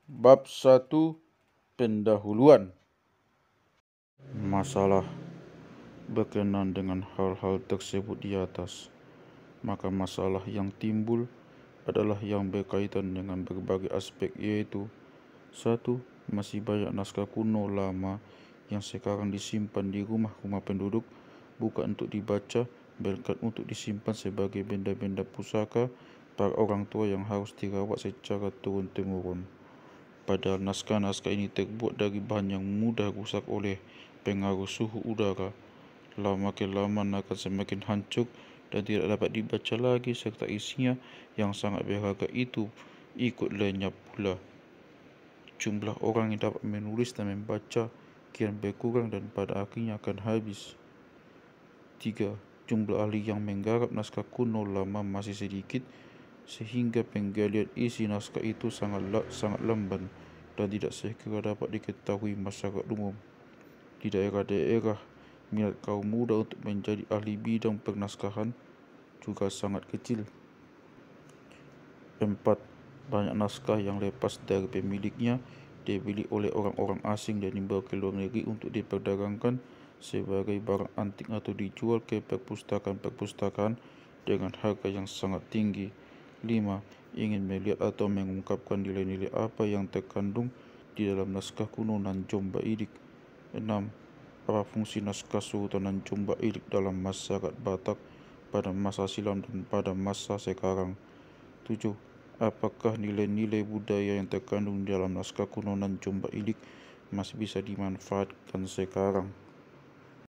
Bab 1. Pendahuluan. Masalah berkenaan dengan hal-hal tersebut di atas, maka masalah yang timbul adalah yang berkaitan dengan berbagai aspek, yaitu 1. Masih banyak naskah kuno lama yang sekarang disimpan di rumah-rumah penduduk, bukan untuk dibaca, melainkan untuk disimpan sebagai benda-benda pusaka para orang tua yang harus dirawat secara turun-temurun. Padahal naskah-naskah ini terbuat dari bahan yang mudah rusak oleh pengaruh suhu udara. Makin lama akan semakin hancur dan tidak dapat dibaca lagi, serta isinya yang sangat berharga itu ikut lenyap pula. Jumlah orang yang dapat menulis dan membaca kian berkurang dan pada akhirnya akan habis. 3. Jumlah ahli yang menggarap naskah kuno lama masih sedikit, sehingga penggalian isi naskah itu sangat lamban dan tidak segera dapat diketahui masyarakat umum. Di daerah-daerah, minat kaum muda untuk menjadi ahli bidang pernaskahan juga sangat kecil. 4. Banyak naskah yang lepas dari pemiliknya dibeli oleh orang-orang asing dan dibawa ke luar negeri untuk diperdagangkan sebagai barang antik atau dijual ke perpustakaan-perpustakaan dengan harga yang sangat tinggi. 5. Ingin melihat atau mengungkapkan nilai-nilai apa yang terkandung di dalam naskah kuno Nan Jomba Idik. 6. Apa fungsi naskah Sultanan Jomba Idik dalam masyarakat Batak pada masa silam dan pada masa sekarang. 7. Apakah nilai-nilai budaya yang terkandung di dalam naskah kuno Nan Jomba Idik masih bisa dimanfaatkan sekarang?